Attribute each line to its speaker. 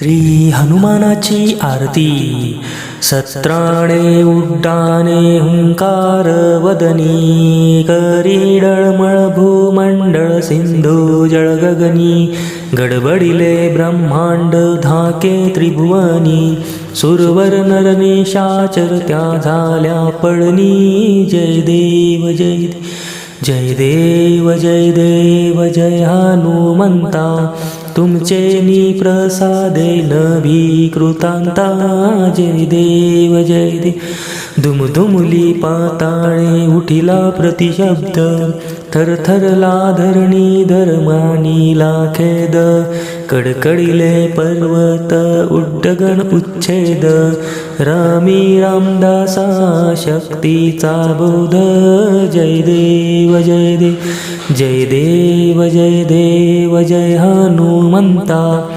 Speaker 1: श्री हनुमानाची आरती. सत्राणे उड्डाणे हुंकार वदनी, करीडळमळ भूमंडळ सिंधू जळगगनी. गडबडिले ब्रह्मांड धाके त्रिभुवनी, सुरवर नर निशाचर त्या झाल्या पळणी. जय देव जय जय देव जय देव जय हनुमंता, तुमचे निप्रसादे नभीकृतांता. जय देव जय देव. दुमदुमली पाताळे उठिला प्रतिशब्द, थरथरला धरणी धर्मानीला खेद. कडकडीले पर्वत उड्डगण उच्छेद, रामी रामदासा शक्तीचा बोध. जय देव जय देव जय देव जय देव जय हनुमंता,